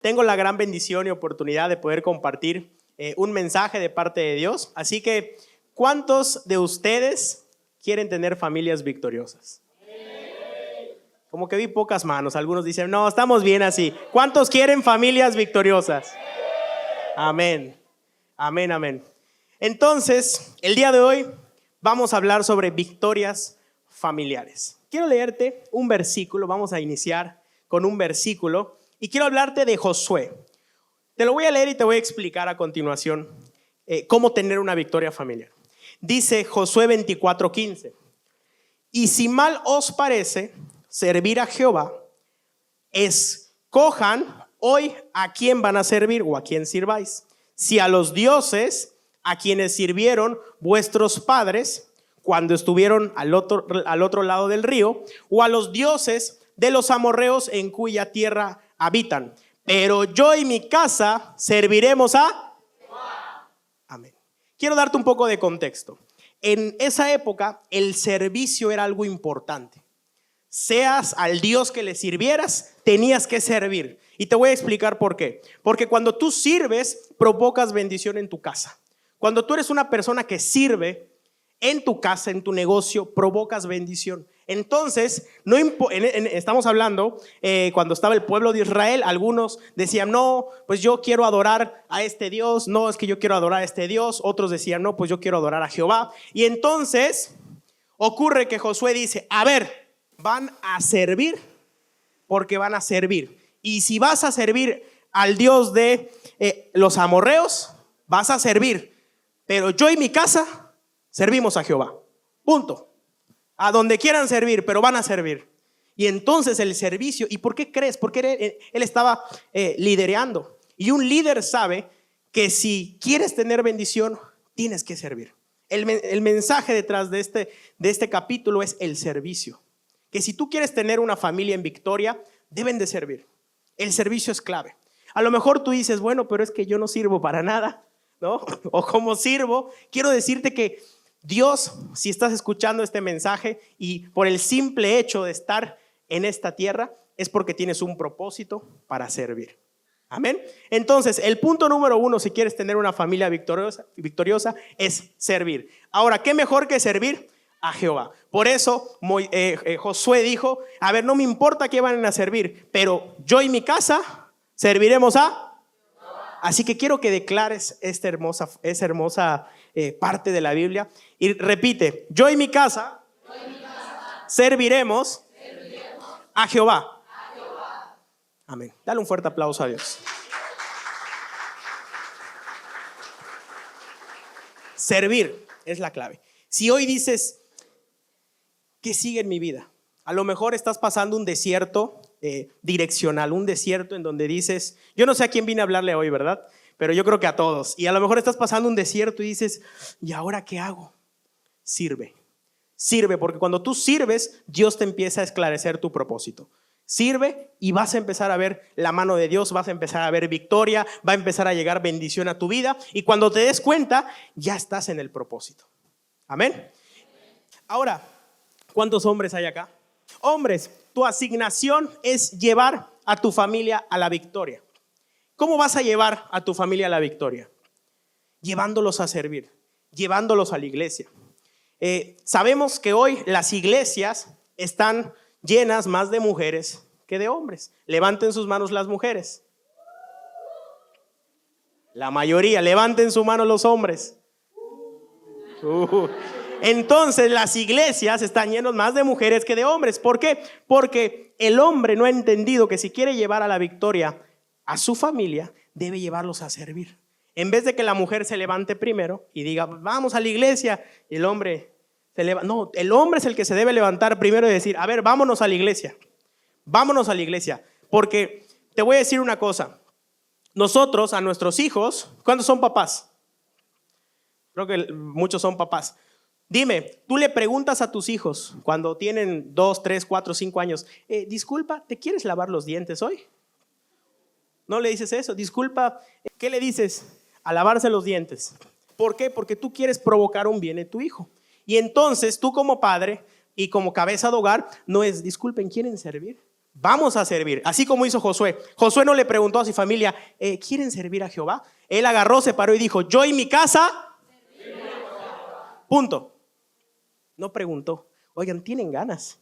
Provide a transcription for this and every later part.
tengo la gran bendición y oportunidad de poder compartir un mensaje de parte de Dios. Así que, ¿cuántos de ustedes quieren tener familias victoriosas? Como que vi pocas manos. Algunos dicen, no, estamos bien así. ¿Cuántos quieren familias victoriosas? Amén. Amén, amén. Entonces, el día de hoy vamos a hablar sobre victorias familiares. Quiero leerte un versículo. Vamos a iniciar con un versículo y quiero hablarte de Josué. Te lo voy a leer y te voy a explicar a continuación cómo tener una victoria familiar. Dice Josué 24:15: y si mal os parece servir a Jehová, escojan hoy a quién van a servir o a quién sirváis. Si a los dioses a quienes sirvieron vuestros padres cuando estuvieron al otro lado del río, o a los dioses de los amorreos en cuya tierra habitan. Pero yo y mi casa serviremos a Jehová. Amén. Quiero darte un poco de contexto. En esa época el servicio era algo importante. Seas al Dios que le sirvieras, tenías que servir. Y te voy a explicar por qué. Porque cuando tú sirves, provocas bendición en tu casa. Cuando tú eres una persona que sirve en tu casa, en tu negocio, provocas bendición. Entonces, estamos hablando, cuando estaba el pueblo de Israel, algunos decían, no, pues yo quiero adorar a este Dios. No, es que yo quiero adorar a este Dios. Otros decían, no, pues yo quiero adorar a Jehová. Y entonces ocurre que Josué dice, a ver, van a servir porque van a servir. Y si vas a servir al Dios de los amorreos, vas a servir. Pero yo y mi casa servimos a Jehová. Punto. A donde quieran servir, pero van a servir. Y entonces el servicio, ¿y por qué crees? Porque él estaba liderando. Y un líder sabe que si quieres tener bendición, tienes que servir. El mensaje detrás de este capítulo es el servicio. Que si tú quieres tener una familia en victoria, deben de servir. El servicio es clave. A lo mejor tú dices, bueno, pero es que yo no sirvo para nada, ¿no? O cómo sirvo. Quiero decirte que Dios, si estás escuchando este mensaje y por el simple hecho de estar en esta tierra, es porque tienes un propósito para servir. Amén. Entonces, el punto número 1, si quieres tener una familia victoriosa, es servir. Ahora, ¿qué mejor que servir a Jehová? Por eso Josué dijo, a ver, no me importa qué van a servir, pero yo y mi casa serviremos a... Así que quiero que declares esa hermosa parte de la Biblia y repite, yo y mi casa serviremos a Jehová. Amén. Dale un fuerte aplauso a Dios. Servir es la clave. Si hoy dices, ¿qué sigue en mi vida? A lo mejor estás pasando un desierto direccional, un desierto en donde dices, yo no sé a quién vine a hablarle hoy, ¿verdad? Pero yo creo que a todos. Y a lo mejor estás pasando un desierto y dices, ¿y ahora qué hago? Sirve. Sirve, porque cuando tú sirves, Dios te empieza a esclarecer tu propósito. Sirve y vas a empezar a ver la mano de Dios, vas a empezar a ver victoria, va a empezar a llegar bendición a tu vida. Y cuando te des cuenta, ya estás en el propósito. Amén. Ahora, ¿cuántos hombres hay acá? Hombres, tu asignación es llevar a tu familia a la victoria. ¿Cómo vas a llevar a tu familia a la victoria? Llevándolos a servir, llevándolos a la iglesia. Sabemos que hoy las iglesias están llenas más de mujeres que de hombres. Levanten sus manos las mujeres. La mayoría, levanten su mano los hombres. Entonces las iglesias están llenas más de mujeres que de hombres. ¿Por qué? Porque el hombre no ha entendido que si quiere llevar a la victoria a su familia, debe llevarlos a servir. En vez de que la mujer se levante primero y diga, vamos a la iglesia, y el hombre se levanta. No, el hombre es el que se debe levantar primero y decir, a ver, vámonos a la iglesia. Vámonos a la iglesia. Porque te voy a decir una cosa. Nosotros, a nuestros hijos, ¿cuántos son papás? Creo que muchos son papás. Dime, tú le preguntas a tus hijos cuando tienen 2, 3, 4, 5 años, disculpa, ¿te quieres lavar los dientes hoy? No le dices eso, disculpa, ¿qué le dices? A lavarse los dientes. ¿Por qué? Porque tú quieres provocar un bien en tu hijo. Y entonces tú como padre y como cabeza de hogar no es, disculpen, ¿quieren servir? Vamos a servir, así como hizo Josué. Josué no le preguntó a su familia, ¿quieren servir a Jehová? Él agarró, se paró y dijo, yo y mi casa, punto. No preguntó, oigan, ¿tienen ganas?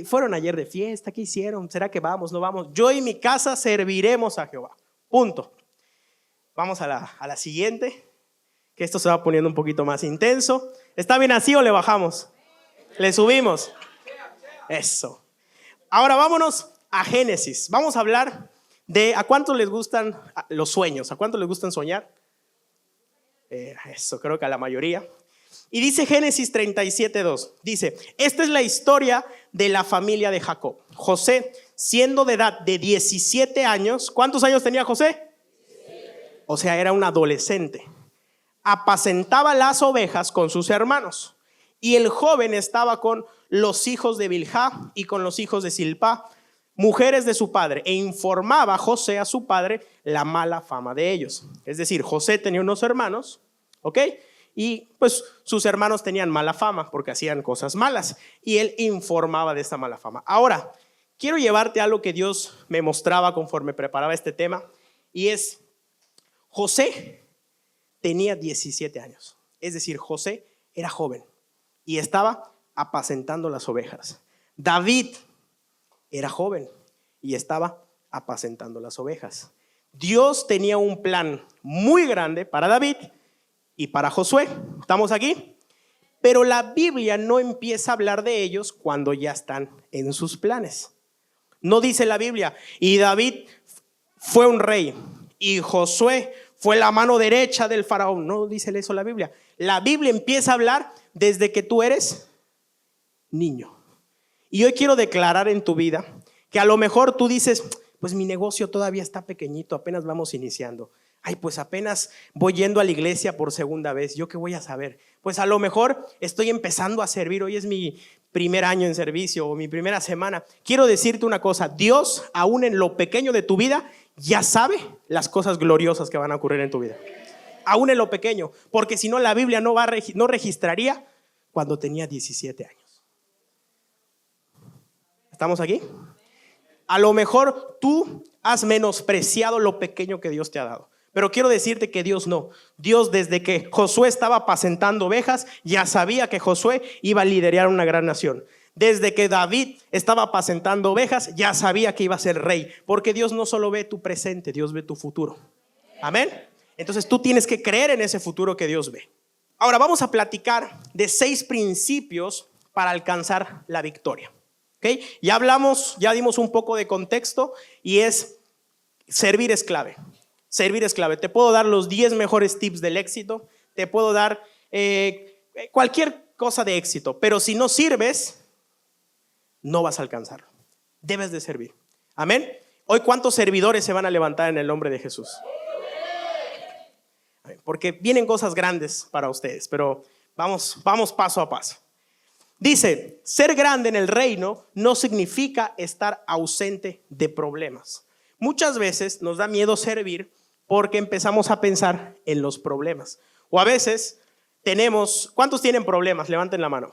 Fueron ayer de fiesta, ¿qué hicieron? ¿Será que vamos? ¿No vamos? Yo y mi casa serviremos a Jehová, punto. Vamos a la siguiente, que esto se va poniendo un poquito más intenso. ¿Está bien así o le bajamos? ¿Le subimos? Eso. Ahora vámonos a Génesis. Vamos a hablar de ¿a cuántos les gustan los sueños? ¿A cuántos les gustan soñar? Eso, creo que a la mayoría. Y dice Génesis 37:2. Dice, esta es la historia de la familia de Jacob. José, siendo de edad de 17 años, ¿cuántos años tenía José? O sea, era un adolescente. Apacentaba las ovejas con sus hermanos. Y el joven estaba con los hijos de Bilhá y con los hijos de Silpá, mujeres de su padre, e informaba José a su padre la mala fama de ellos. Es decir, José tenía unos hermanos, ¿ok? Y pues sus hermanos tenían mala fama porque hacían cosas malas y él informaba de esta mala fama. Ahora, quiero llevarte a algo que Dios me mostraba conforme preparaba este tema, y es, José tenía 17 años. Es decir, José era joven y estaba apacentando las ovejas. David era joven y estaba apacentando las ovejas. Dios tenía un plan muy grande para David y para Josué. ¿Estamos aquí? Pero la Biblia no empieza a hablar de ellos cuando ya están en sus planes. No dice la Biblia, y David fue un rey y Josué fue la mano derecha del faraón. No dice eso la Biblia. La Biblia empieza a hablar desde que tú eres niño. Y hoy quiero declarar en tu vida que a lo mejor tú dices, pues mi negocio todavía está pequeñito, apenas vamos iniciando. Ay, pues apenas voy yendo a la iglesia por segunda vez, ¿yo qué voy a saber? Pues a lo mejor estoy empezando a servir, hoy es mi primer año en servicio o mi primera semana. Quiero decirte una cosa, Dios, aún en lo pequeño de tu vida, ya sabe las cosas gloriosas que van a ocurrir en tu vida. Aún en lo pequeño, porque si no la Biblia no registraría cuando tenía 17 años. ¿Estamos aquí? A lo mejor tú has menospreciado lo pequeño que Dios te ha dado. Pero quiero decirte que Dios no. Dios, desde que Josué estaba apacentando ovejas, ya sabía que Josué iba a liderar una gran nación. Desde que David estaba apacentando ovejas, ya sabía que iba a ser rey. Porque Dios no solo ve tu presente, Dios ve tu futuro. Amén. Entonces tú tienes que creer en ese futuro que Dios ve. Ahora vamos a platicar de 6 principios para alcanzar la victoria. ¿Okay? Ya dimos un poco de contexto y es servir es clave. Servir es clave. Te puedo dar los 10 mejores tips del éxito, te puedo dar cualquier cosa de éxito, pero si no sirves, no vas a alcanzarlo. Debes de servir. Amén. Hoy, ¿cuántos servidores se van a levantar en el nombre de Jesús? Porque vienen cosas grandes para ustedes, pero vamos paso a paso. Dice, ser grande en el reino no significa estar ausente de problemas. Muchas veces nos da miedo servir porque empezamos a pensar en los problemas. O a veces ¿cuántos tienen problemas? Levanten la mano.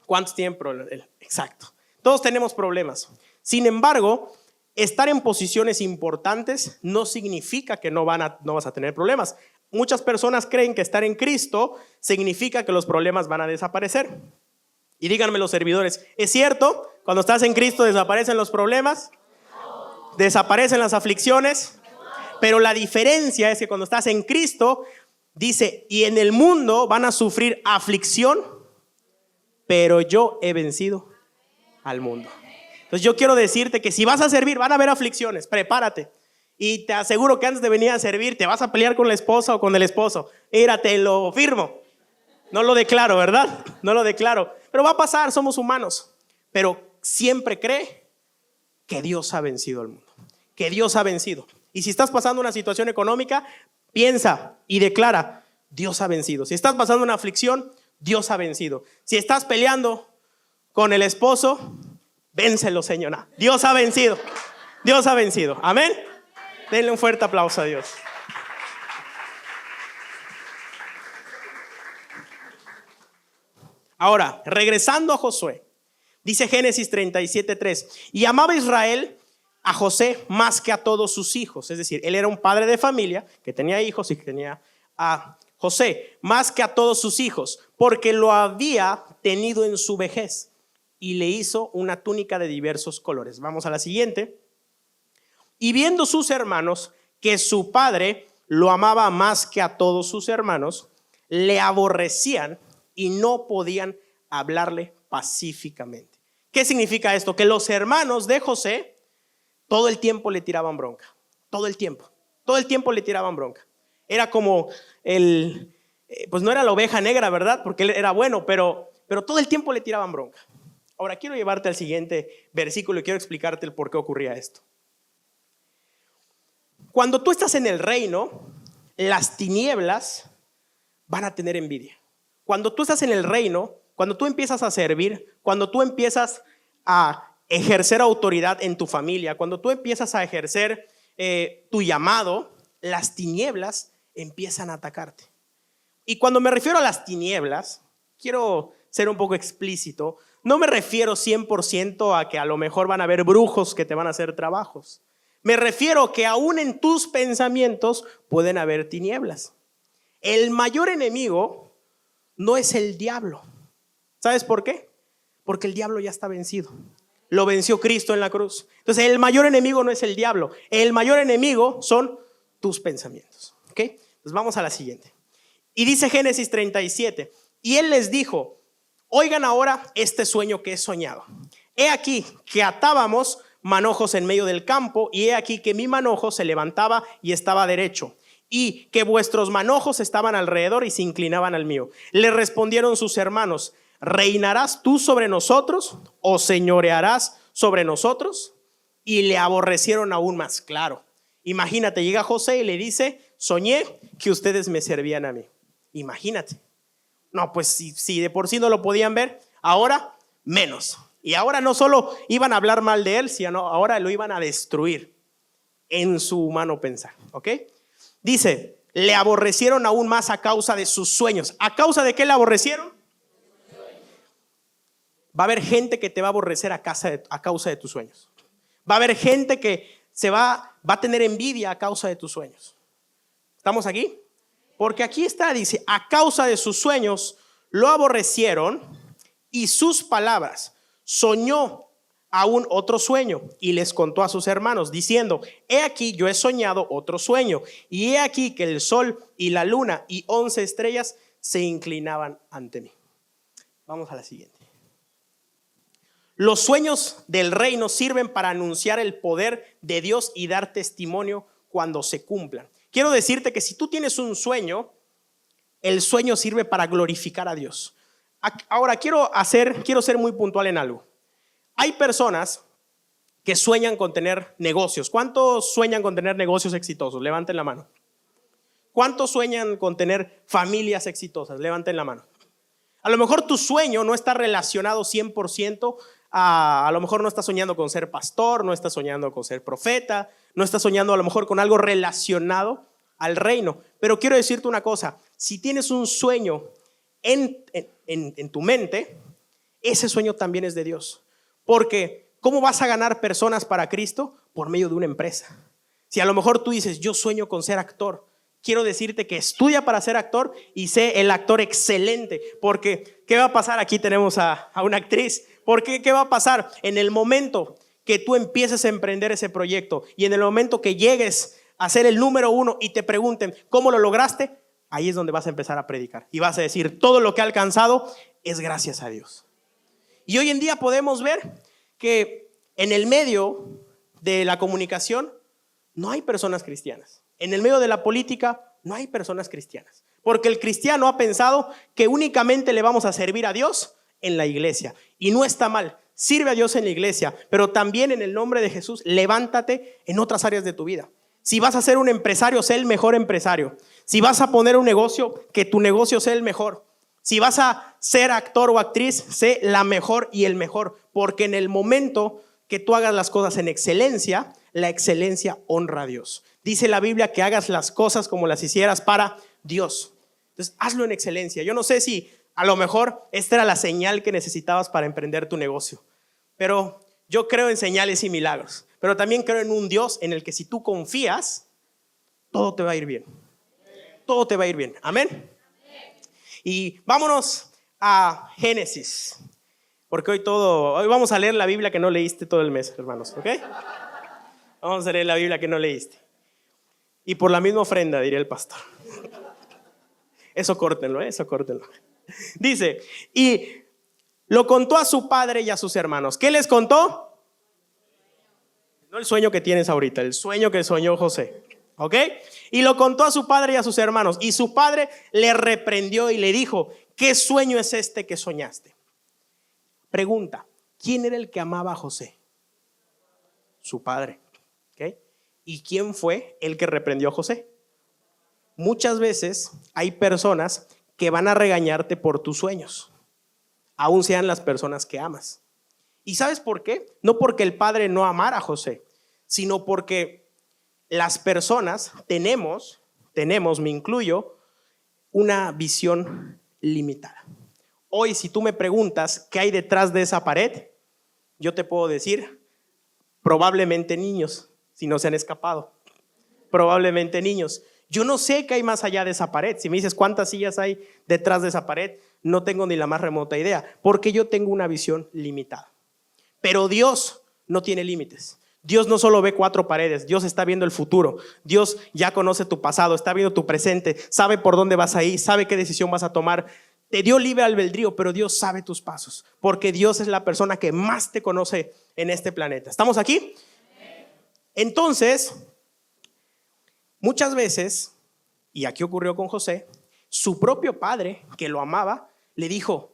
¿Cuántos tienen problemas? Exacto. Todos tenemos problemas. Sin embargo, estar en posiciones importantes no significa que no vas a tener problemas. Muchas personas creen que estar en Cristo significa que los problemas van a desaparecer. Y díganme los servidores, ¿es cierto? Cuando estás en Cristo desaparecen los problemas, desaparecen las aflicciones, pero la diferencia es que cuando estás en Cristo, dice, y en el mundo van a sufrir aflicción, pero yo he vencido al mundo. Entonces yo quiero decirte que si vas a servir, van a haber aflicciones, prepárate. Y te aseguro que antes de venir a servir, te vas a pelear con la esposa o con el esposo. Mira, te lo firmo. No lo declaro, ¿verdad? No lo declaro. Pero va a pasar, somos humanos. Pero siempre cree que Dios ha vencido al mundo. Que Dios ha vencido. Y si estás pasando una situación económica, piensa y declara, Dios ha vencido. Si estás pasando una aflicción, Dios ha vencido. Si estás peleando con el esposo, vénselo, Señor. Dios ha vencido. Dios ha vencido. Amén. Denle un fuerte aplauso a Dios. Ahora, regresando a Josué. Dice Génesis 37:3, y amaba Israel a José más que a todos sus hijos. Es decir, él era un padre de familia que tenía hijos y que tenía a José más que a todos sus hijos, porque lo había tenido en su vejez y le hizo una túnica de diversos colores. Vamos a la siguiente. Y viendo sus hermanos que su padre lo amaba más que a todos sus hermanos, le aborrecían y no podían hablarle pacíficamente. ¿Qué significa esto? Que los hermanos de José todo el tiempo le tiraban bronca, todo el tiempo le tiraban bronca. Era como pues no era la oveja negra, ¿verdad? Porque él era bueno, pero todo el tiempo le tiraban bronca. Ahora quiero llevarte al siguiente versículo y quiero explicarte el por qué ocurría esto. Cuando tú estás en el reino, las tinieblas van a tener envidia. Cuando tú estás en el reino, cuando tú empiezas a servir, cuando tú empiezas a ejercer autoridad en tu familia, cuando tú empiezas a ejercer tu llamado, las tinieblas empiezan a atacarte. Y cuando me refiero a las tinieblas, quiero ser un poco explícito, no me refiero 100% a que a lo mejor van a haber brujos que te van a hacer trabajos. Me refiero que aún en tus pensamientos pueden haber tinieblas. El mayor enemigo no es el diablo. ¿Sabes por qué? Porque el diablo ya está vencido. Lo venció Cristo en la cruz. Entonces el mayor enemigo no es el diablo. El mayor enemigo son tus pensamientos. ¿Ok? Entonces vamos a la siguiente. Y dice Génesis 37. Y él les dijo, oigan ahora este sueño que he soñado. He aquí que atábamos manojos en medio del campo, y he aquí que mi manojo se levantaba y estaba derecho, y que vuestros manojos estaban alrededor y se inclinaban al mío. Le respondieron sus hermanos, ¿reinarás tú sobre nosotros o señorearás sobre nosotros? Y le aborrecieron aún más. Claro, imagínate, llega José y le dice, soñé que ustedes me servían a mí. Imagínate. No, pues si de por sí no lo podían ver, ahora menos. Y ahora no solo iban a hablar mal de él, sino ahora lo iban a destruir en su humano pensar. ¿Ok? Dice, le aborrecieron aún más a causa de sus sueños. ¿A causa de qué le aborrecieron? Va a haber gente que te va a aborrecer a causa de tus sueños. Va a haber gente que va a tener envidia a causa de tus sueños. ¿Estamos aquí? Porque aquí está, dice, a causa de sus sueños lo aborrecieron y sus palabras. Soñó aún otro sueño y les contó a sus hermanos diciendo, he aquí yo he soñado otro sueño y he aquí que el sol y la luna y 11 estrellas se inclinaban ante mí. Vamos a la siguiente. Los sueños del reino sirven para anunciar el poder de Dios y dar testimonio cuando se cumplan. Quiero decirte que si tú tienes un sueño, el sueño sirve para glorificar a Dios. Ahora quiero ser muy puntual en algo. Hay personas que sueñan con tener negocios. ¿Cuántos sueñan con tener negocios exitosos? Levanten la mano. ¿Cuántos sueñan con tener familias exitosas? Levanten la mano. A lo mejor tu sueño no está relacionado 100% a lo mejor no estás soñando con ser pastor, no estás soñando con ser profeta, no estás soñando a lo mejor con algo relacionado al reino. Pero quiero decirte una cosa, si tienes un sueño en tu mente, ese sueño también es de Dios. Porque ¿cómo vas a ganar personas para Cristo? Por medio de una empresa. Si a lo mejor tú dices, yo sueño con ser actor, quiero decirte que estudia para ser actor y sé el actor excelente. Porque ¿qué va a pasar? Aquí tenemos a una actriz. Porque ¿qué va a pasar? En el momento que tú empieces a emprender ese proyecto y en el momento que llegues a ser el número 1 y te pregunten ¿cómo lo lograste? Ahí es donde vas a empezar a predicar y vas a decir todo lo que ha alcanzado es gracias a Dios. Y hoy en día podemos ver que en el medio de la comunicación no hay personas cristianas. En el medio de la política no hay personas cristianas. Porque el cristiano ha pensado que únicamente le vamos a servir a Dios en la iglesia. Y no está mal. Sirve a Dios en la iglesia, pero también en el nombre de Jesús, levántate en otras áreas de tu vida. Si vas a ser un empresario, sé el mejor empresario. Si vas a poner un negocio, que tu negocio sea el mejor. Si vas a ser actor o actriz, sé la mejor y el mejor. Porque en el momento que tú hagas las cosas en excelencia, la excelencia honra a Dios. Dice la Biblia que hagas las cosas como las hicieras para Dios. Entonces, hazlo en excelencia. Yo no sé si a lo mejor esta era la señal que necesitabas para emprender tu negocio. pero yo creo en señales y milagros. Pero también creo en un Dios en el que si tú confías, todo te va a ir bien. Todo te va a ir bien. Amén. Y vámonos a Génesis. Porque hoy vamos a leer la Biblia que no leíste todo el mes, hermanos. ¿Ok? Vamos a leer la Biblia que no leíste. Y por la misma ofrenda, diría el pastor. Eso córtenlo, eso córtenlo. Dice, y lo contó a su padre y a sus hermanos. ¿Qué les contó? No el sueño que tienes ahorita, el sueño que soñó José. ¿Ok? Y lo contó a su padre y a sus hermanos. Y su padre le reprendió y le dijo, ¿qué sueño es este que soñaste? Pregunta, ¿quién era el que amaba a José? Su padre. ¿Ok? ¿Y quién fue el que reprendió a José? Muchas veces hay personas que van a regañarte por tus sueños, aun sean las personas que amas. ¿Y sabes por qué? No porque el padre no amara a José, sino porque las personas tenemos, me incluyo, una visión limitada. Hoy, si tú me preguntas qué hay detrás de esa pared, yo te puedo decir, probablemente niños, si no se han escapado. Probablemente niños. Yo no sé qué hay más allá de esa pared. Si me dices cuántas sillas hay detrás de esa pared, no tengo ni la más remota idea, porque yo tengo una visión limitada. Pero Dios no tiene límites. Dios no solo ve 4 paredes, Dios está viendo el futuro. Dios ya conoce tu pasado, está viendo tu presente, sabe por dónde vas a ir, sabe qué decisión vas a tomar. Te dio libre albedrío, pero Dios sabe tus pasos, porque Dios es la persona que más te conoce en este planeta. ¿Estamos aquí? Entonces, muchas veces, y aquí ocurrió con José, su propio padre, que lo amaba, le dijo,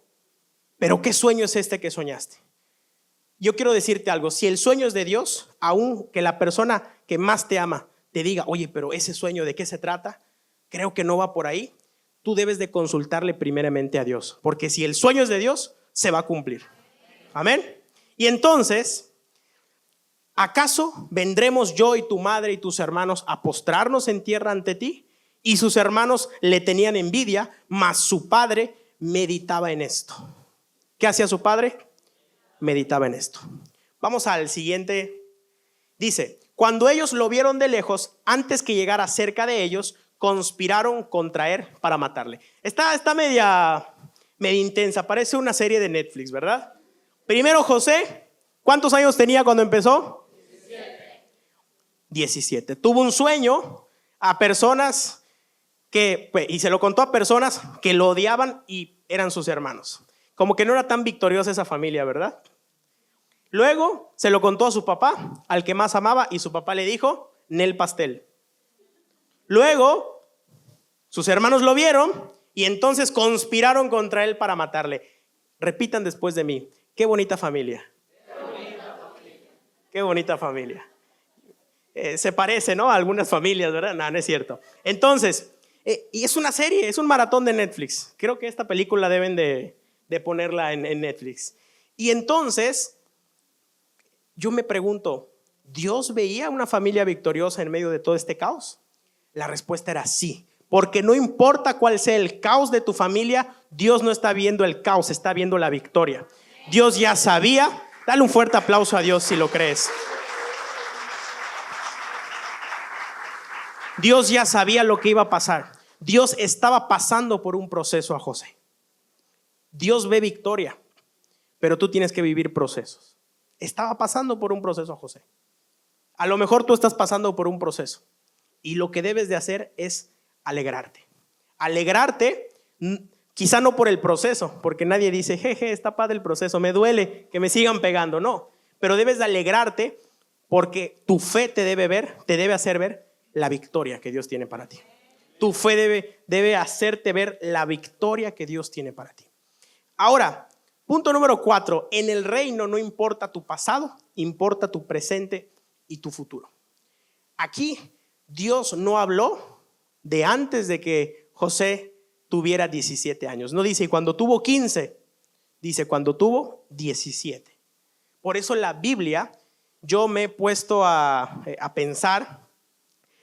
¿pero qué sueño es este que soñaste? Yo quiero decirte algo, si el sueño es de Dios, aun que la persona que más te ama te diga, oye, pero ese sueño, ¿de qué se trata? Creo que no va por ahí. Tú debes de consultarle primeramente a Dios, porque si el sueño es de Dios, se va a cumplir. Amén. Y entonces, ¿acaso vendremos yo y tu madre y tus hermanos a postrarnos en tierra ante ti? Y sus hermanos le tenían envidia, mas su padre meditaba en esto. ¿Qué hacía su padre? Meditaba en esto. Vamos al siguiente. Dice, cuando ellos lo vieron de lejos, antes que llegara cerca de ellos, conspiraron contra él para matarle. Está media intensa, parece una serie de Netflix, ¿verdad? Primero José, ¿cuántos años tenía cuando empezó? 17. Tuvo un sueño a personas y se lo contó a personas que lo odiaban y eran sus hermanos. Como que no era tan victoriosa esa familia, ¿verdad? Luego se lo contó a su papá, al que más amaba, y su papá le dijo, Nel pastel. Luego sus hermanos lo vieron y entonces conspiraron contra él para matarle. Repitan después de mí, qué bonita familia. Qué bonita familia. Se parece, ¿no? A algunas familias, ¿verdad? No es cierto. Entonces, y es una serie, es un maratón de Netflix. Creo que esta película deben de ponerla en Netflix. Y entonces, yo me pregunto, ¿Dios veía una familia victoriosa en medio de todo este caos? La respuesta era sí, porque no importa cuál sea el caos de tu familia, Dios no está viendo el caos, está viendo la victoria. Dios ya sabía. Dale un fuerte aplauso a Dios si lo crees. Dios ya sabía lo que iba a pasar. Dios estaba pasando por un proceso a José. Dios ve victoria, pero tú tienes que vivir procesos. Estaba pasando por un proceso a José. A lo mejor tú estás pasando por un proceso y lo que debes de hacer es alegrarte. Alegrarte, quizá no por el proceso, porque nadie dice, jeje, está padre el proceso, me duele que me sigan pegando. No, pero debes de alegrarte porque tu fe te debe hacer ver la victoria que Dios tiene para ti. Tu fe debe hacerte ver la victoria que Dios tiene para ti. Ahora, punto número 4, en el reino no importa tu pasado, importa tu presente y tu futuro. Aquí Dios no habló de antes de que José tuviera 17 años. No dice cuando tuvo 15, dice cuando tuvo 17. Por eso la Biblia, yo me he puesto a pensar,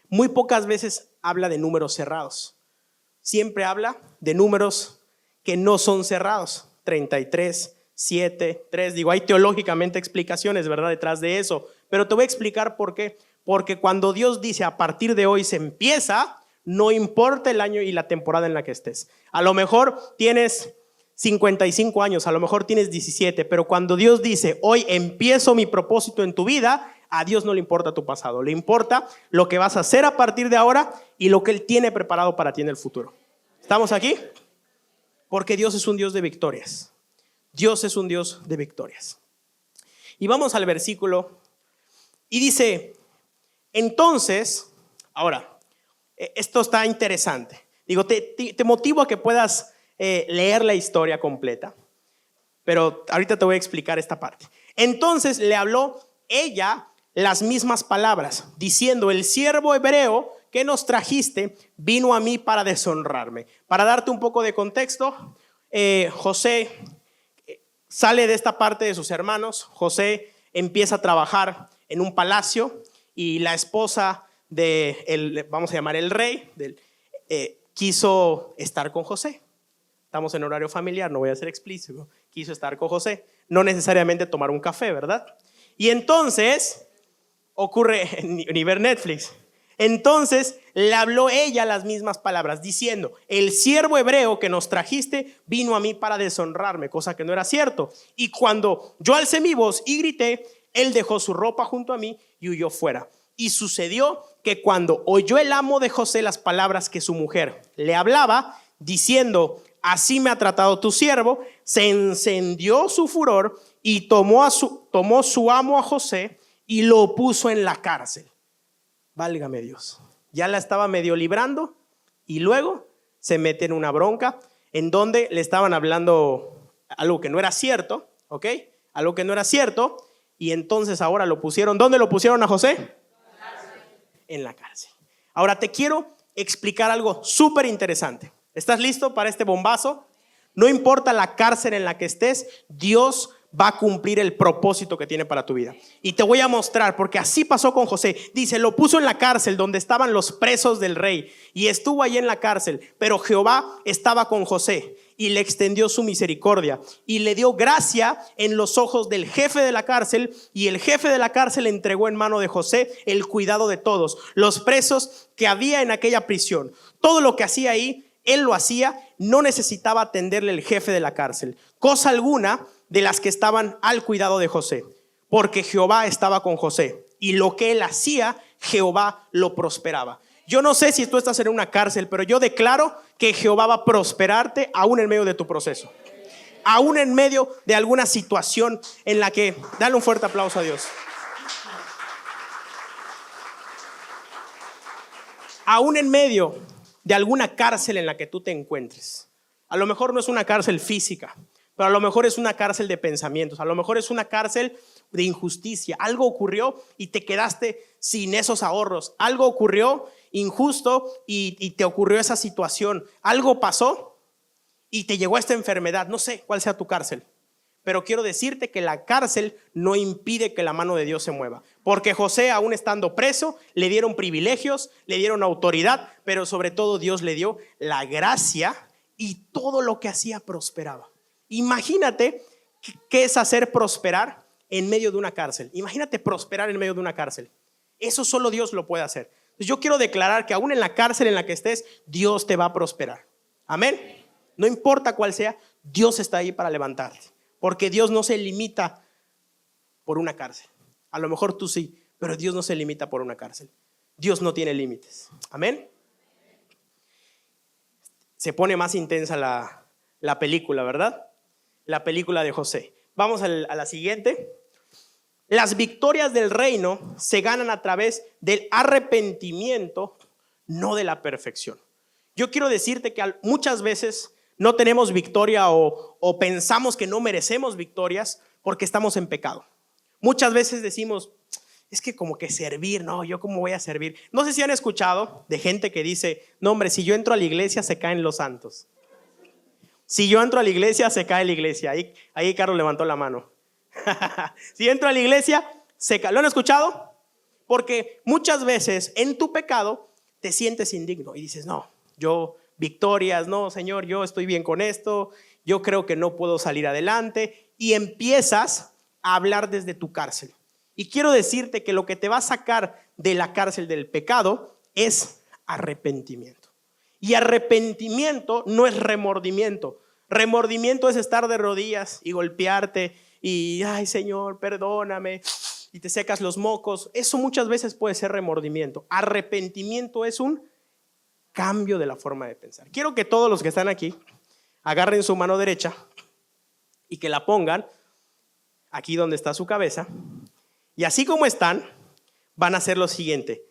muy pocas veces habla de números cerrados. Siempre habla de números que no son cerrados. 33, 7, 3. Digo, hay teológicamente explicaciones, ¿verdad?, detrás de eso. Pero te voy a explicar por qué. Porque cuando Dios dice a partir de hoy se empieza, no importa el año y la temporada en la que estés. A lo mejor tienes 55 años, a lo mejor tienes 17, pero cuando Dios dice hoy empiezo mi propósito en tu vida, a Dios no le importa tu pasado, le importa lo que vas a hacer a partir de ahora y lo que Él tiene preparado para ti en el futuro. ¿Estamos aquí? Porque Dios es un Dios de victorias. Dios es un Dios de victorias. Y vamos al versículo y dice, entonces, ahora, esto está interesante. Digo, te motivo a que puedas leer la historia completa, pero ahorita te voy a explicar esta parte. Entonces le habló ella las mismas palabras, diciendo, el siervo hebreo que nos trajiste vino a mí para deshonrarme. Para darte un poco de contexto, José sale de esta parte de sus hermanos. José empieza a trabajar en un palacio y la esposa vamos a llamar el rey, quiso estar con José. Estamos en horario familiar, no voy a ser explícito. Quiso estar con José, no necesariamente tomar un café, ¿verdad? Y entonces ocurre, ni ver Netflix. Entonces le habló ella las mismas palabras, diciendo, el siervo hebreo que nos trajiste vino a mí para deshonrarme, cosa que no era cierto. Y cuando yo alcé mi voz y grité, él dejó su ropa junto a mí y huyó fuera. Y sucedió que cuando oyó el amo de José las palabras que su mujer le hablaba, diciendo, así me ha tratado tu siervo, se encendió su furor y tomó su amo a José y lo puso en la cárcel. Válgame Dios. Ya la estaba medio librando y luego se mete en una bronca en donde le estaban hablando algo que no era cierto, ¿ok? Algo que no era cierto, y entonces ahora lo pusieron. ¿Dónde lo pusieron a José? En la cárcel. Ahora te quiero explicar algo súper interesante. ¿Estás listo para este bombazo? No importa la cárcel en la que estés, Dios va a cumplir el propósito que tiene para tu vida. Y te voy a mostrar, porque así pasó con José. Dice, lo puso en la cárcel donde estaban los presos del rey y estuvo allí en la cárcel, pero Jehová estaba con José y le extendió su misericordia y le dio gracia en los ojos del jefe de la cárcel, y el jefe de la cárcel entregó en mano de José el cuidado de todos los presos que había en aquella prisión. Todo lo que hacía ahí, él lo hacía, no necesitaba atenderle el jefe de la cárcel, cosa alguna de las que estaban al cuidado de José, porque Jehová estaba con José y lo que él hacía, Jehová lo prosperaba. Yo no sé si tú estás en una cárcel, pero yo declaro que Jehová va a prosperarte aún en medio de tu proceso, aún en medio de alguna situación en la que, dale un fuerte aplauso a Dios. Aún en medio de alguna cárcel en la que tú te encuentres. A lo mejor no es una cárcel física, pero a lo mejor es una cárcel de pensamientos, a lo mejor es una cárcel de injusticia. Algo ocurrió y te quedaste sin esos ahorros. Algo ocurrió injusto y te ocurrió esa situación. Algo pasó y te llegó esta enfermedad. No sé cuál sea tu cárcel, pero quiero decirte que la cárcel no impide que la mano de Dios se mueva. Porque José, aún estando preso, le dieron privilegios, le dieron autoridad, pero sobre todo Dios le dio la gracia y todo lo que hacía prosperaba. Imagínate qué es hacer prosperar en medio de una cárcel. Imagínate prosperar en medio de una cárcel. Eso solo Dios lo puede hacer. Entonces yo quiero declarar que aún en la cárcel en la que estés, Dios te va a prosperar. Amén. No importa cuál sea, Dios está ahí para levantarte. Porque Dios no se limita por una cárcel. A lo mejor tú sí, pero Dios no se limita por una cárcel. Dios no tiene límites. Amén. Se pone más intensa la película, ¿verdad? La película de José. Vamos a la siguiente. Las victorias del reino se ganan a través del arrepentimiento, no de la perfección. Yo quiero decirte que muchas veces no tenemos victoria o pensamos que no merecemos victorias porque estamos en pecado. Muchas veces decimos, es que como que servir, no, yo cómo voy a servir. No sé si han escuchado de gente que dice, no hombre, si yo entro a la iglesia se caen los santos. Si yo entro a la iglesia, se cae la iglesia. Ahí Carlos levantó la mano. Si entro a la iglesia, se cae. ¿Lo han escuchado? Porque muchas veces en tu pecado te sientes indigno y dices, no, yo victorias, no, Señor, yo estoy bien con esto, yo creo que no puedo salir adelante. y empiezas a hablar desde tu cárcel. Y quiero decirte que lo que te va a sacar de la cárcel del pecado es arrepentimiento. Y arrepentimiento no es remordimiento. Remordimiento es estar de rodillas y golpearte y, ay, Señor, perdóname, y te secas los mocos. Eso muchas veces puede ser remordimiento. Arrepentimiento es un cambio de la forma de pensar. Quiero que todos los que están aquí agarren su mano derecha y que la pongan aquí donde está su cabeza, y así como están, van a hacer lo siguiente.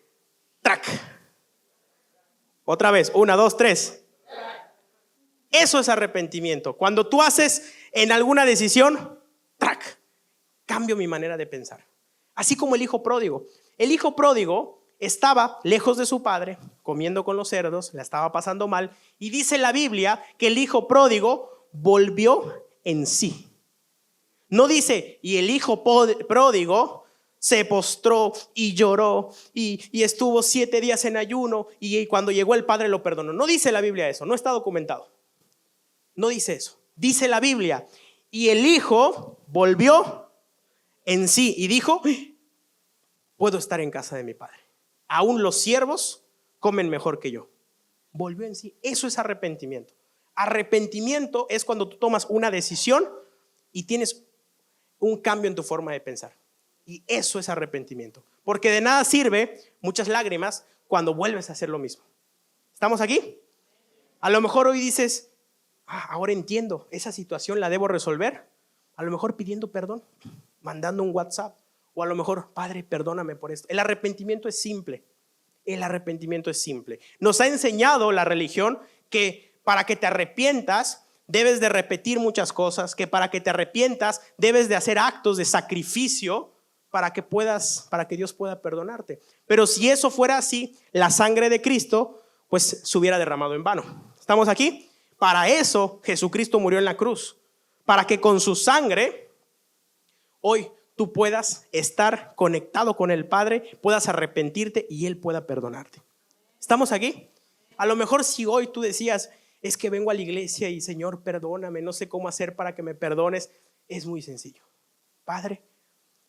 ¡Trac! Otra vez, 1, 2, 3. Eso es arrepentimiento. Cuando tú haces en alguna decisión, ¡trac! Cambio mi manera de pensar. Así como el hijo pródigo. El hijo pródigo estaba lejos de su padre, comiendo con los cerdos, la estaba pasando mal, y dice la Biblia que el hijo pródigo volvió en sí. No dice, y el hijo pródigo se postró y lloró y estuvo 7 días en ayuno y cuando llegó el padre lo perdonó. No dice la Biblia eso, no está documentado. No dice eso. Dice la Biblia, y el hijo volvió en sí y dijo, puedo estar en casa de mi padre. Aún los siervos comen mejor que yo. Volvió en sí. Eso es arrepentimiento. Arrepentimiento es cuando tú tomas una decisión y tienes un cambio en tu forma de pensar. Y eso es arrepentimiento. Porque de nada sirve muchas lágrimas cuando vuelves a hacer lo mismo. ¿Estamos aquí? A lo mejor hoy dices, ahora entiendo, esa situación la debo resolver. A lo mejor pidiendo perdón, mandando un WhatsApp. O a lo mejor, Padre, perdóname por esto. El arrepentimiento es simple. El arrepentimiento es simple. Nos ha enseñado la religión que para que te arrepientas debes de repetir muchas cosas, que para que te arrepientas debes de hacer actos de sacrificio para que Dios pueda perdonarte. Pero si eso fuera así, la sangre de Cristo pues se hubiera derramado en vano. ¿Estamos aquí? Para eso Jesucristo murió en la cruz, para que con su sangre hoy tú puedas estar conectado con el Padre, puedas arrepentirte y Él pueda perdonarte. ¿Estamos aquí? A lo mejor si hoy tú decías, es que vengo a la iglesia y Señor, perdóname, no sé cómo hacer para que me perdones. Es muy sencillo. Padre,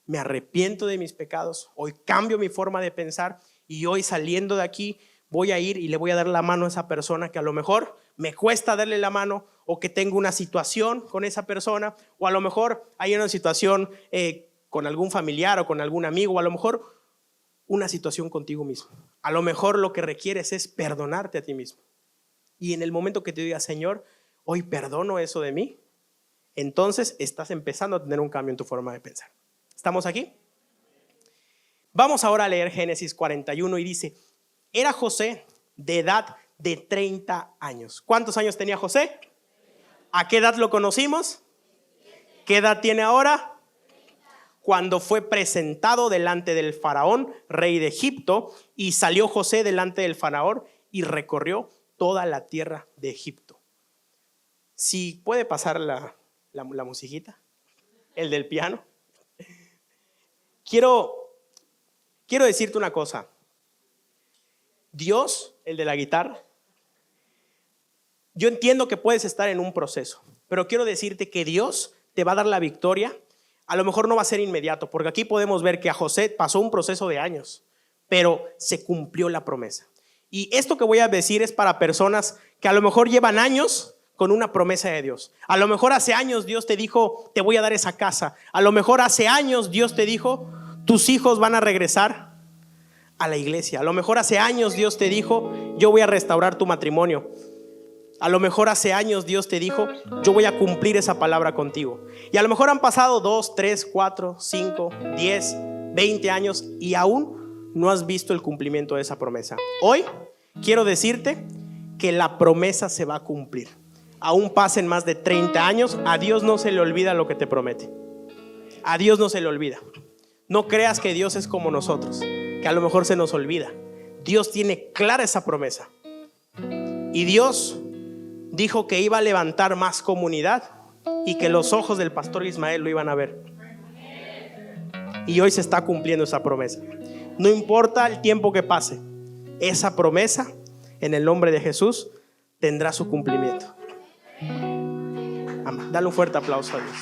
me arrepiento de mis pecados, hoy cambio mi forma de pensar y hoy saliendo de aquí voy a ir y le voy a dar la mano a esa persona que a lo mejor me cuesta darle la mano o que tengo una situación con esa persona o a lo mejor hay una situación con algún familiar o con algún amigo o a lo mejor una situación contigo mismo. A lo mejor lo que requieres es perdonarte a ti mismo. Y en el momento que te digas, Señor, hoy perdono eso de mí, entonces estás empezando a tener un cambio en tu forma de pensar. ¿Estamos aquí? Vamos ahora a leer Génesis 41 y dice, era José de edad de 30 años. ¿Cuántos años tenía José? ¿A qué edad lo conocimos? ¿Qué edad tiene ahora? Cuando fue presentado delante del faraón, rey de Egipto, y salió José delante del faraón y recorrió toda la tierra de Egipto. Si puede pasar la musiquita, el del piano. Quiero decirte una cosa. Dios, el de la guitarra, yo entiendo que puedes estar en un proceso, pero quiero decirte que Dios te va a dar la victoria. A lo mejor no va a ser inmediato, porque aquí podemos ver que a José pasó un proceso de años, pero se cumplió la promesa. Y esto que voy a decir es para personas que a lo mejor llevan años con una promesa de Dios. A lo mejor hace años Dios te dijo, te voy a dar esa casa. A lo mejor hace años Dios te dijo, tus hijos van a regresar a la iglesia. A lo mejor hace años Dios te dijo, yo voy a restaurar tu matrimonio. A lo mejor hace años Dios te dijo, yo voy a cumplir esa palabra contigo. Y a lo mejor han pasado 2, 3, 4, 5, 10, 20 años y aún no has visto el cumplimiento de esa promesa. Hoy quiero decirte que la promesa se va a cumplir. Aún pasen más de 30 años, a Dios no se le olvida lo que te promete. A Dios no se le olvida. No creas que Dios es como nosotros, que a lo mejor se nos olvida. Dios tiene clara esa promesa. Y Dios dijo que iba a levantar más comunidad y que los ojos del pastor Ismael lo iban a ver. Y hoy se está cumpliendo esa promesa. No importa el tiempo que pase, esa promesa en el nombre de Jesús tendrá su cumplimiento. Amén. Dale un fuerte aplauso a Dios.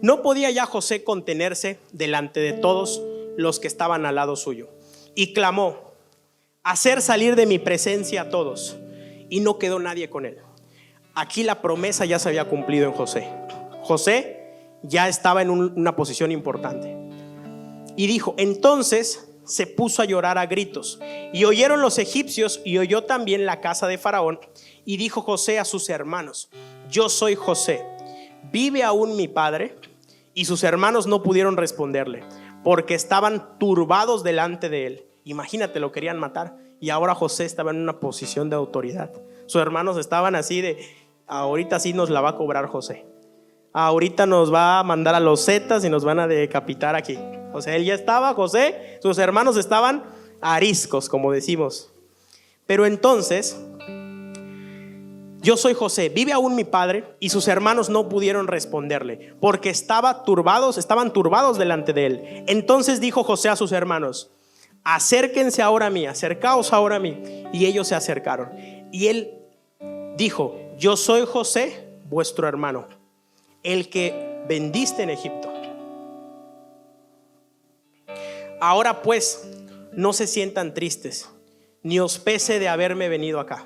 No podía ya José contenerse delante de todos los que estaban al lado suyo, y clamó: hacer salir de mi presencia a todos. Y no quedó nadie con él. Aquí la promesa ya se había cumplido en José. José ya estaba en una posición importante. Y dijo: entonces se puso a llorar a gritos, y oyeron los egipcios, y oyó también la casa de Faraón. Y dijo José a sus hermanos: yo soy José, ¿vive aún mi padre? Y sus hermanos no pudieron responderle, porque estaban turbados delante de él. Imagínate, lo querían matar, y ahora José estaba en una posición de autoridad. Sus hermanos estaban así de: ahorita sí nos la va a cobrar José, ahorita nos va a mandar a los zetas y nos van a decapitar aquí. O sea, él ya estaba, José, sus hermanos estaban ariscos, como decimos. Pero entonces, yo soy José, ¿vive aún mi padre? Y sus hermanos no pudieron responderle, porque estaban turbados delante de él. Entonces dijo José a sus hermanos: acérquense ahora a mí, acercaos ahora a mí. Y ellos se acercaron. Y él dijo: yo soy José, vuestro hermano, el que vendiste en Egipto. Ahora pues, no se sientan tristes, ni os pese de haberme venido acá,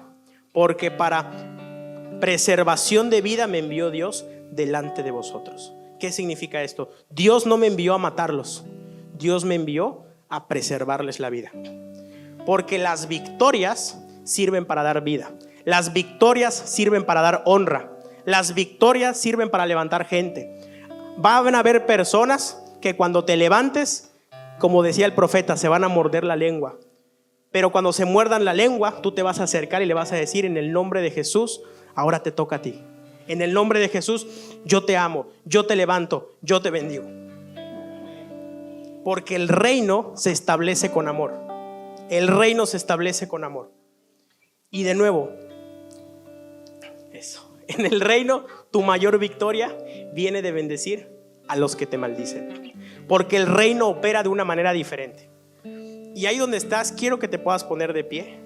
porque para preservación de vida me envió Dios delante de vosotros. ¿Qué significa esto? Dios no me envió a matarlos, Dios me envió a preservarles la vida. Porque las victorias sirven para dar vida, las victorias sirven para dar honra, las victorias sirven para levantar gente. Van a haber personas que cuando te levantes, como decía el profeta, se van a morder la lengua. Pero cuando se muerdan la lengua, tú te vas a acercar y le vas a decir: en el nombre de Jesús, ahora te toca a ti. En el nombre de Jesús, yo te amo, yo te levanto, yo te bendigo. Porque el reino se establece con amor. El reino se establece con amor. Y de nuevo, eso. En el reino, tu mayor victoria viene de bendecir a los que te maldicen. Porque el reino opera de una manera diferente. Y ahí donde estás, quiero que te puedas poner de pie.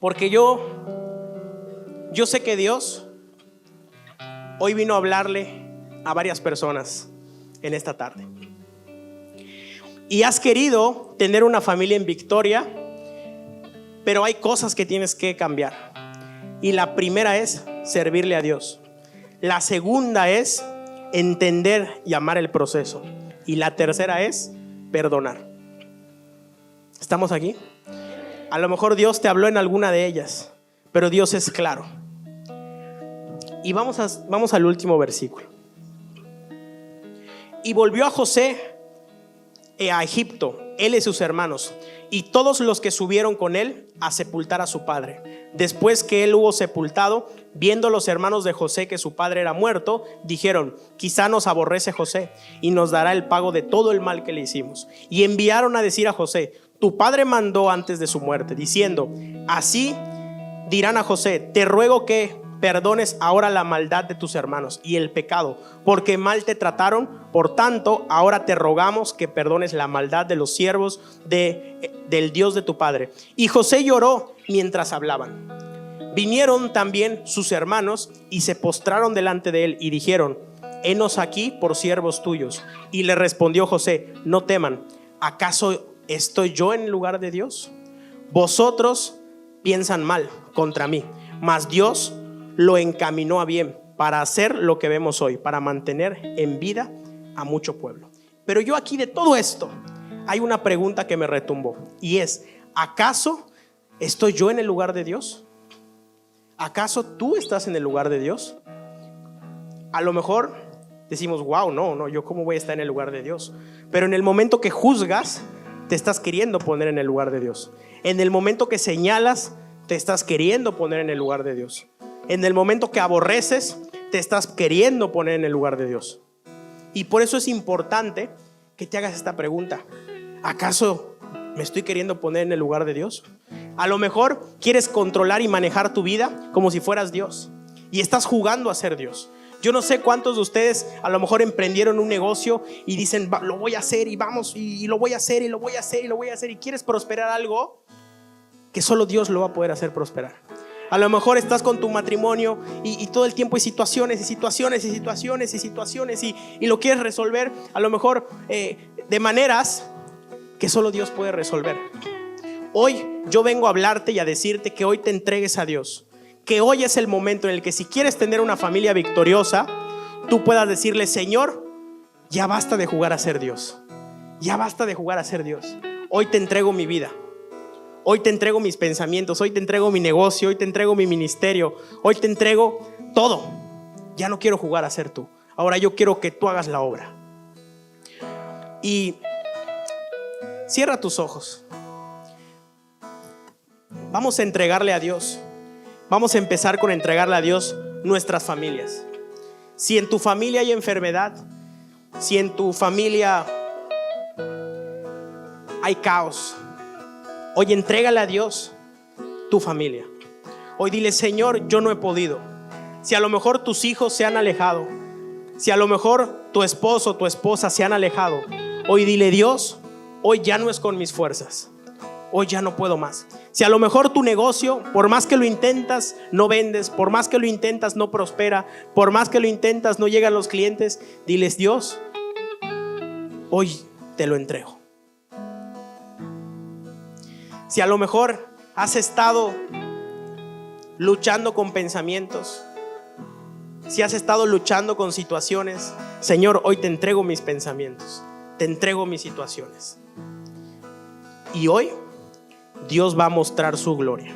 Porque yo sé que Dios hoy vino a hablarle a varias personas en esta tarde. Y has querido tener una familia en victoria, pero hay cosas que tienes que cambiar. Y la primera es servirle a Dios. La segunda es entender y amar el proceso. Y la tercera es perdonar. ¿Estamos aquí? A lo mejor Dios te habló en alguna de ellas, pero Dios es claro. Y vamos al último versículo. Y volvió a José a Egipto, él y sus hermanos, y todos los que subieron con él a sepultar a su padre. Después que él hubo sepultado, viendo los hermanos de José que su padre era muerto, dijeron: quizá nos aborrece José y nos dará el pago de todo el mal que le hicimos. Y enviaron a decir a José: tu padre mandó antes de su muerte, diciendo: así dirán a José, te ruego que perdones ahora la maldad de tus hermanos y el pecado, porque mal te trataron. Por tanto, ahora te rogamos que perdones la maldad de los siervos del Dios de tu padre. Y José lloró mientras hablaban. Vinieron también sus hermanos y se postraron delante de él y dijeron: henos aquí por siervos tuyos. Y le respondió José: no teman, ¿acaso estoy yo en lugar de Dios? Vosotros piensan mal contra mí, mas Dios lo encaminó a bien para hacer lo que vemos hoy, para mantener en vida a mucho pueblo. Pero yo aquí, de todo esto, hay una pregunta que me retumbó, y es: ¿acaso estoy yo en el lugar de Dios? ¿Acaso tú estás en el lugar de Dios? A lo mejor decimos: wow, no, yo cómo voy a estar en el lugar de Dios. Pero en el momento que juzgas, te estás queriendo poner en el lugar de Dios. En el momento que señalas, te estás queriendo poner en el lugar de Dios. En el momento que aborreces, te estás queriendo poner en el lugar de Dios. Y por eso es importante que te hagas esta pregunta: ¿acaso me estoy queriendo poner en el lugar de Dios? A lo mejor quieres controlar y manejar tu vida como si fueras Dios, y estás jugando a ser Dios. Yo no sé cuántos de ustedes a lo mejor emprendieron un negocio y dicen: lo voy a hacer, y vamos, y lo voy a hacer, y lo voy a hacer, y lo voy a hacer. Y quieres prosperar algo que solo Dios lo va a poder hacer prosperar. A lo mejor estás con tu matrimonio y todo el tiempo hay situaciones y situaciones y situaciones y situaciones y lo quieres resolver a lo mejor de maneras que solo Dios puede resolver. Hoy yo vengo a hablarte y a decirte que hoy te entregues a Dios, que hoy es el momento en el que si quieres tener una familia victoriosa, tú puedas decirle: Señor, ya basta de jugar a ser Dios, ya basta de jugar a ser Dios. Hoy te entrego mi vida. Hoy te entrego mis pensamientos, hoy te entrego mi negocio, hoy te entrego mi ministerio, hoy te entrego todo. Ya no quiero jugar a ser tú. Ahora yo quiero que tú hagas la obra. Y cierra tus ojos. Vamos a entregarle a Dios. Vamos a empezar con entregarle a Dios nuestras familias. Si en tu familia hay enfermedad, si en tu familia hay caos, hoy entrégale a Dios tu familia. Hoy dile: Señor, yo no he podido. Si a lo mejor tus hijos se han alejado, si a lo mejor tu esposo o tu esposa se han alejado, hoy dile: Dios, hoy ya no es con mis fuerzas. Hoy ya no puedo más. Si a lo mejor tu negocio, por más que lo intentas, no vendes, por más que lo intentas, no prospera, por más que lo intentas, no llegan los clientes, diles: Dios, hoy te lo entrego. Si a lo mejor has estado luchando con pensamientos, si has estado luchando con situaciones, Señor, hoy te entrego mis pensamientos, te entrego mis situaciones. Y hoy Dios va a mostrar su gloria.